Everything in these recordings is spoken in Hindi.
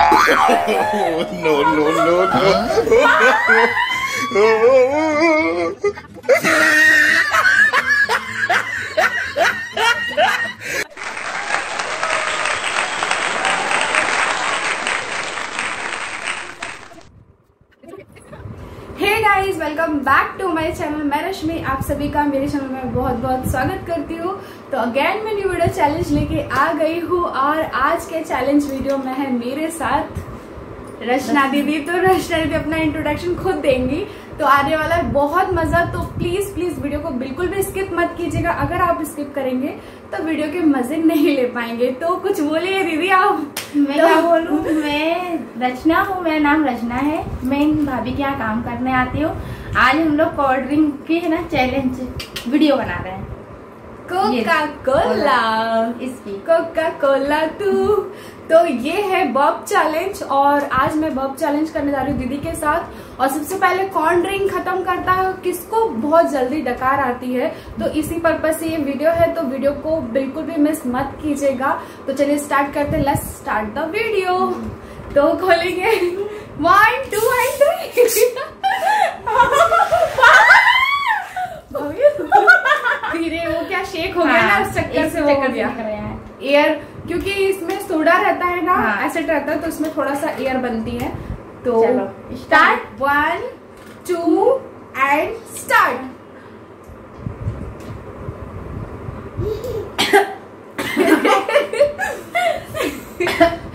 No, no, no, no. Hey guys, welcome back to my channel. मैं रश्मि आप सभी का मेरे चैनल में बहुत बहुत स्वागत करती हूँ। तो अगेन मैं न्यू वीडियो चैलेंज लेके आ गई हूँ और आज के चैलेंज वीडियो में है मेरे साथ रचना दीदी। तो रचना दीदी अपना इंट्रोडक्शन खुद देंगी। तो आने वाला है बहुत मजा। तो प्लीज प्लीज वीडियो को बिल्कुल भी स्किप मत कीजिएगा। अगर आप स्किप करेंगे तो वीडियो के मजे नहीं ले पाएंगे। तो कुछ बोलिए दीदी आप। मैं क्या बोलूं? मैं रचना हूँ, मेरा नाम रचना है। मैं इन भाभी के यहाँ काम करने आती हूँ। आज हम लोग कोल्ड ड्रिंक की है ना चैलेंज वीडियो बना रहे हैं। कोका कोला, इसकी कोका कोला तू। तो ये है बॉब चैलेंज और आज मैं बॉब चैलेंज करने जा रही हूँ दीदी के साथ। और सबसे पहले कौन ड्रिंक खत्म करता है, किसको बहुत जल्दी डकार आती है, तो इसी पर्पज से ये वीडियो है। तो वीडियो को बिल्कुल भी मिस मत कीजिएगा। तो चलिए स्टार्ट करते हैं। Let's start the video. तो खोलेंगे 1 2 and 3। धीरे वो क्या शेक हो गया ना, उस चक्कर से वो हो गया एयर, क्योंकि इसमें सोडा रहता है ना, एसिड रहता है, तो इसमें थोड़ा सा एयर बनती है। तो स्टार्ट 1 2 एंड स्टार्ट।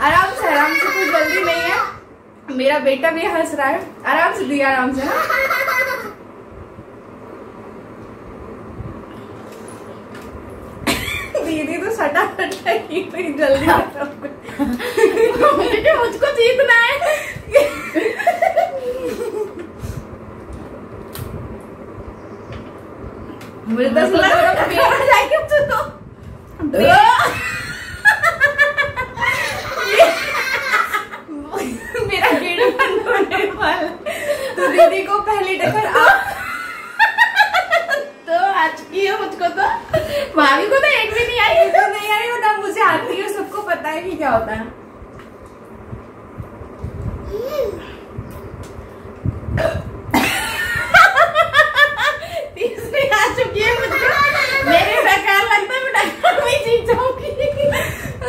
आराम से कुछ जल्दी नहीं है। मेरा बेटा भी हंस रहा है। आराम से दिया, आराम से ना। दीदी तो सटा ही जल्दी मुझको जीतना है। मुझे तो मेरा गेट बंद होने वाला। तो दीदी को पहली टक्कर आप तो आज की है मुझको। तो भाभी को तो एक भी नहीं आई। तो नहीं आई होता, मुझे आती है, सबको पता है कि क्या होता है। तीसरी आ चुकी है मुझको। मेरे बेकार लगता है मैं डकार में जीत जाऊंगी।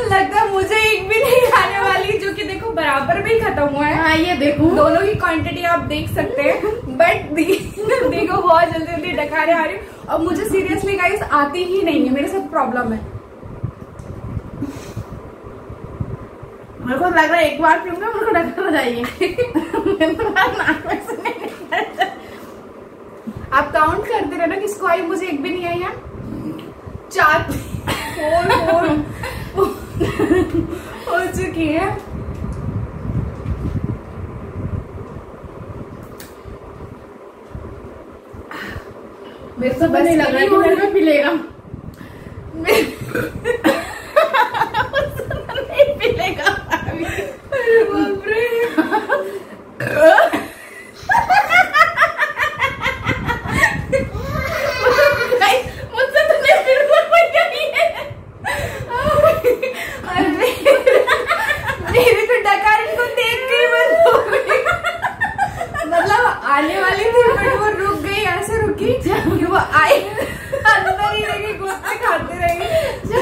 लगता है मुझे एक भी नहीं आने वाली, जो कि देखो बराबर भी खत्म हुआ है। हाँ, ये देखो दोनों की क्वांटिटी आप देख सकते हैं। बट देखो बहुत जल्दी जल्दी डकारें आ रही। और मुझे सीरियसली गाइस आती ही नहीं है, मेरे साथ प्रॉब्लम है। मेरे को लग रहा है एक बार पीऊंगा मेरे को डकार हो जाएगी। आप काउंट करते रहना किसको आई। मुझे एक भी नहीं आई है। 4 4 हो चुकी है। मेरे को नहीं लग रहा है कि मेरे को पिलेगा। नहीं पिलेगा। अरे बाप रे। मुझसे तो नहीं मेरे तो डकार इनको देख के बंद हो गई। मतलब आने वाली थी बट वो रुक गई। ऐसे रुकी कि वो आई अंदर ही लेके गोते खाते रहे।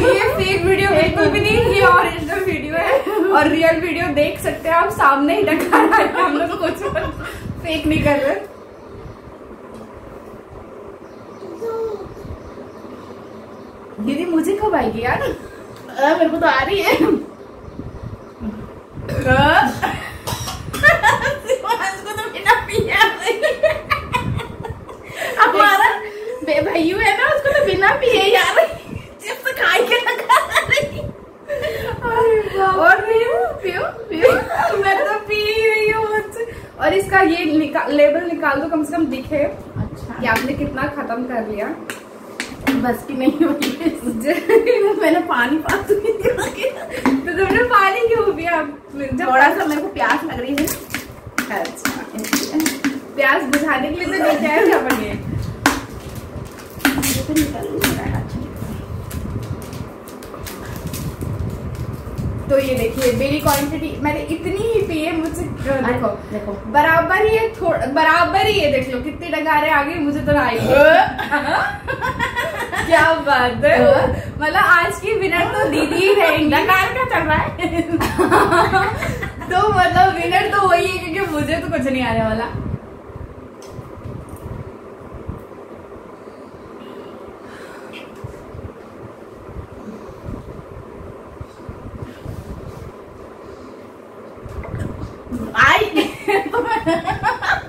ये फेक वीडियो बिल्कुल भी नहीं, ये ओरिजिनल वीडियो है। और रियल वीडियो देख सकते हैं आप, सामने ही डकार आए। हम लोग कुछ फेक नहीं कर रहे। दीदी मुझे कब आएगी यार? मेरे को तो आ रही है। को तो बिना पिया हमारा भैयू है ना, उसको तो बिना पिए यार चिप्स खाई के लगा रही। और पियो मैं तो पी ही रही हूँ मुझसे। और इसका ये लेबल निकाल दो, कम से कम दिखे अच्छा कि आपने कितना खत्म कर लिया। बस की नहीं हुई। मैंने पानी पास तो तुमने पानी क्यों पिया? थोड़ा सा मेरे को प्यास लग रही है। अच्छा, प्यास बुझाने के लिए तो लेके आए क्या बने? तो 1 तो ये देखिए मेरी क्वांटिटी मैंने इतनी ही पी है, मुझसे देखो देखो बराबर ही है, बराबर ही है, देख लो कितनी डगारे आ गई, मुझे तो ना आई। क्या बात है, मतलब आज की विनर तो दीदी ही रहेंगी। डकार क्या चल रहा है? तो मतलब विनर तो वही है, क्योंकि मुझे तो कुछ नहीं आने वाला।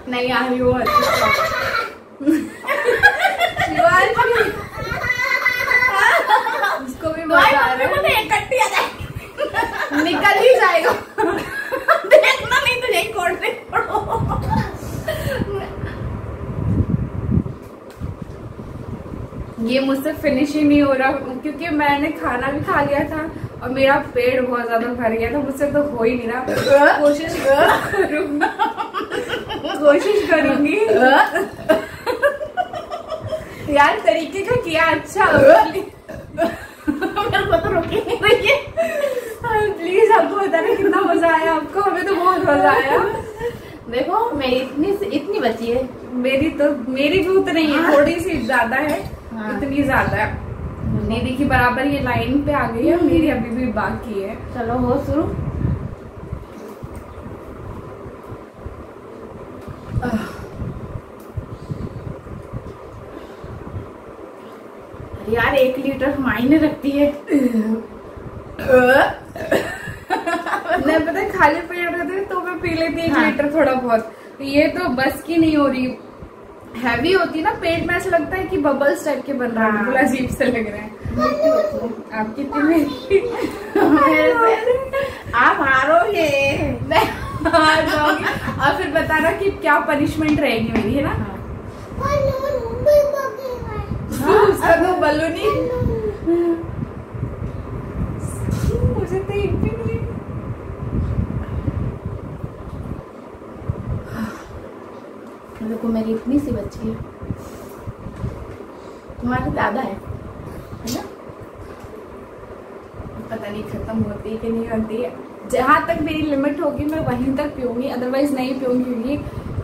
नहीं आ रही वो उसको भी मजा आ रहा है, निकल ही जाएगा। देखना नहीं तो यही कोल्ड ड्रिंक पड़ो। ये मुझसे फिनिश ही नहीं हो रहा, क्योंकि मैंने खाना भी खा लिया था और मेरा पेट बहुत ज्यादा भर गया था, मुझसे तो हो ही नहीं रहा। कोशिश करूंगी यार, तरीके का किया अच्छा। मेरे को तो रोके नहीं रही है। प्लीज आपको बताना कितना मजा आया आपको, हमें तो बहुत मजा आया। देखो मेरी इतनी बची है। मेरी भी उतनी ही है, थोड़ी सी ज्यादा है। हाँ। इतनी ज्यादा है, दीदी की बराबर ये लाइन पे आ गई है, मेरी अभी भी बाकी है। चलो हो शुरू। यार 1 लीटर मायने रखती है। नहीं पता, खाली पेट रहते तो मैं पी लेती 1 लीटर थोड़ा बहुत, ये तो बस की नहीं हो रही। हैवी होती ना पेट में, ऐसा लगता है कि बबल्स टाइप के बन रहा है, बिल्कुल अजीब से लग रहा है। आप कितनी आप हारोगे। मैं हार जाऊंगी। और फिर बताना कि क्या पनिशमेंट रहेगी मेरी, है ना? उसका तो बलूनी मुझे तो एक भी नहीं। देखो मेरी इतनी सी बची है, तुम्हारी ज्यादा है ना? पता नहीं खत्म होती है कि नहीं होती है। जहां तक मेरी लिमिट होगी मैं वहीं तक पीऊंगी, अदरवाइज नहीं पीऊंगी, क्योंकि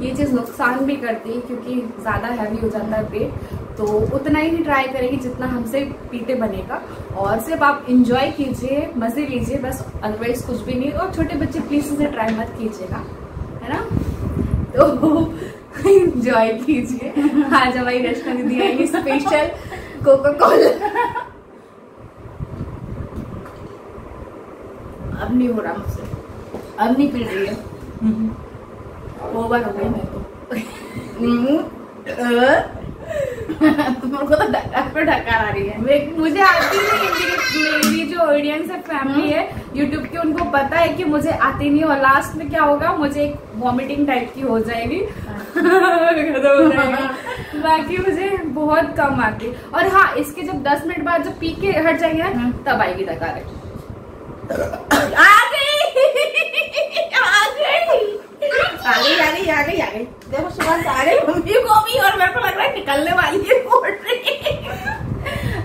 ये चीज नुकसान भी करती है, क्योंकि ज्यादा हैवी हो जाता है पेट। तो उतना ही ट्राई करेगी जितना हमसे पीते बनेगा, और सिर्फ आप इंजॉय कीजिए, मजे लीजिए बस, अदरवाइज कुछ भी नहीं। और छोटे बच्चे प्लीज इसे ट्राई मत कीजिएगा, है ना? तो एंजॉय कीजिए। आज हमारी रचना दीदी आएगी स्पेशल कोका कोला। अब नहीं हो रहा मुझसे, अब नहीं पी रही है, ओवर हो गई मैं तो। तुमको तो ढक्का आ रही है। मुझे आती नहीं, मेरी जो ऑडियंस है, फैमिली है यूट्यूब की, उनको पता है कि मुझे आती नहीं, और लास्ट में क्या होगा, मुझे एक वॉमिटिंग टाइप की हो जाएगी। बाकी मुझे बहुत कम आती। और हाँ, इसके जब 10 मिनट बाद जब पी के हट जाएंगे ना, तब आएगी डकार। आ गई। देखो सुबह आ गई मम्मी को भी, और मेरे को लग रहा है निकलने वाली है कोल्ड ड्रिंक।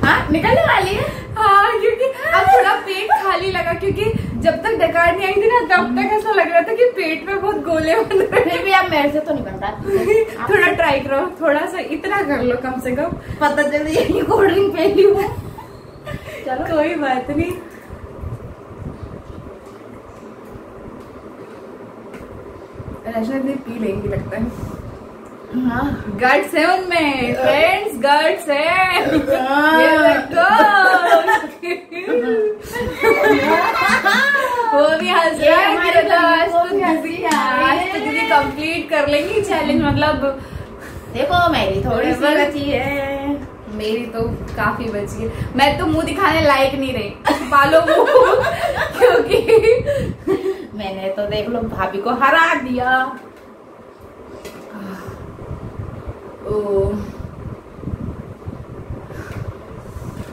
हाँ निकलने वाली है। हाँ, क्योंकि अब थोड़ा पेट खाली लगा, क्योंकि जब तक डकार नहीं आई थी ना, तब तक ऐसा लग रहा था कि पेट में बहुत गोले बन रहे। फिर भी अब मेरे से तो नहीं बन रहा। थोड़ा ट्राई करो, थोड़ा सा इतना कर लो कम से कम, पता चल रही कोल्ड ड्रिंक पी ली हूँ। चलो कोई बात नहीं। रचना दी पी लेंगी लगता है। हाँ गट्स है उनमें, फ्रेंड्स, गट्स है। वो भी हंस रहा है, आज तो दीदी कंप्लीट कर लेंगी चैलेंज। मतलब देखो मेरी थोड़ी सी बची है, मेरी तो काफी बची है। मैं तो मुंह दिखाने लायक नहीं रही, पालो मुंह। क्योंकि मैंने तो देख लो भाभी को हरा दिया।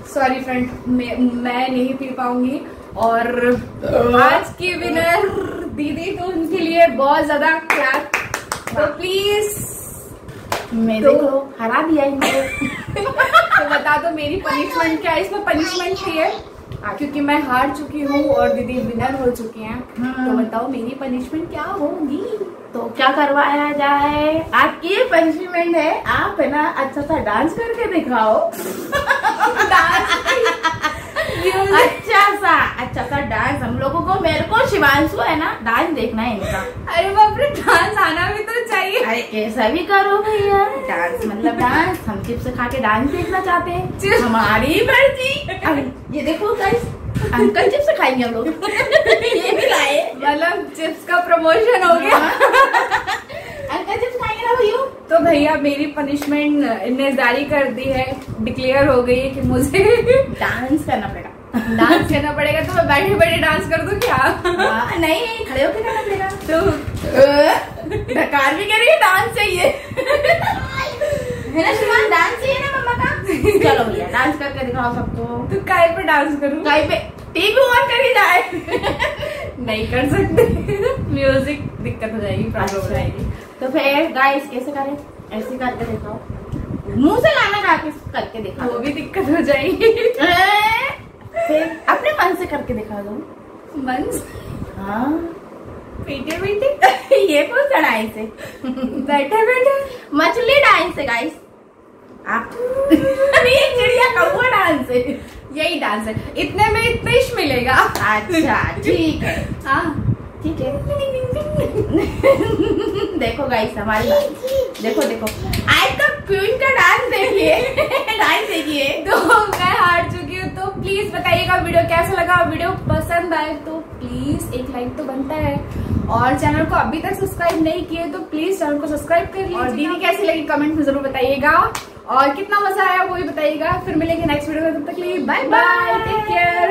सॉरी फ्रेंड, मैं नहीं पी पाऊंगी। और आज की विनर दीदी, तो उनके लिए बहुत ज्यादा क्लैप। तो प्लीज मैं देखो हरा दिया इनको। तो बता दो मेरी पनिशमेंट क्या है। इसमें पनिशमेंट ये है, क्योंकि मैं हार चुकी हूँ और दीदी विनर हो चुकी हैं। हाँ। तो बताओ मेरी पनिशमेंट क्या होगी? तो क्या करवाया जाए? आपकी ये पनिशमेंट है, आप है ना अच्छा सा डांस करके दिखाओ। अच्छा सा डांस हम लोगों को, मेरे को शिवांशु है ना डांस देखना है इनका। अरे बाप रे, डांस आना भी तो चाहिए। अरे कैसा भी करो भैया, डांस मतलब डांस। हम चिप्स खा के डांस देखना चाहते हैं, हमारी मर्जी। अरे ये देखो गाइस, अंकल चिप्स खाएंगे हम लोग। ये भी लाए, मतलब चिप्स का प्रमोशन हो गया। अंकल चिप्स खाएंगे ना भैया। तो भैया मेरी पनिशमेंट इनने जारी कर दी है, डिक्लेयर हो गई है कि मुझे डांस करना पड़ेगा। डांस करना पड़ेगा। तो मैं बैठे बैठे डांस कर दूं क्या? नहीं, खड़े होकर करना पड़ेगा। तो ढकार भी करिए, डांस चाहिए है ना शिवान, डांस चाहिए ना मम्मा का। चलो भैया डांस करके दिखाओ सबको। तो काय पे डांस करूं? काय पे? टीवी ऑन करी जाए। नहीं कर सकते, म्यूजिक दिक्कत हो जाएगी, प्रॉब्लम हो जाएगी। तो फिर गाइस कैसे करें? ऐसे करके दिखाओ, मुंह से गाना गा के करके दिखाओ, वो भी दिक्कत हो जाएगी। फिर अपने मन से करके दिखा दो। मन? हाँ पीटे पीटे ये कौन सा डांस है? बैठे बैठे मछली डांस है गाइस। आप ये चिड़िया कौवा डांस है। यही डांस है, इतने में इतना इश मिलेगा। अच्छा ठीक है, हाँ ठीक है। देखो गाइस हमारी देखो देखो, आज तो क्वीन का डांस देखिए। डांस देखिए। तो मैं हार चुकी हूँ। तो प्लीज बताइएगा वीडियो कैसा लगा। वीडियो पसंद आए तो प्लीज एक लाइक तो बनता है, और चैनल को अभी तक सब्सक्राइब नहीं किए तो प्लीज चैनल को सब्सक्राइब कर लीजिए। और दीदी कैसी लगी कमेंट में जरूर बताइएगा, और कितना मजा आया वो भी बताइएगा। फिर मिलेंगे नेक्स्ट वीडियो में, तब तक के लिए बाय बाय, टेक केयर।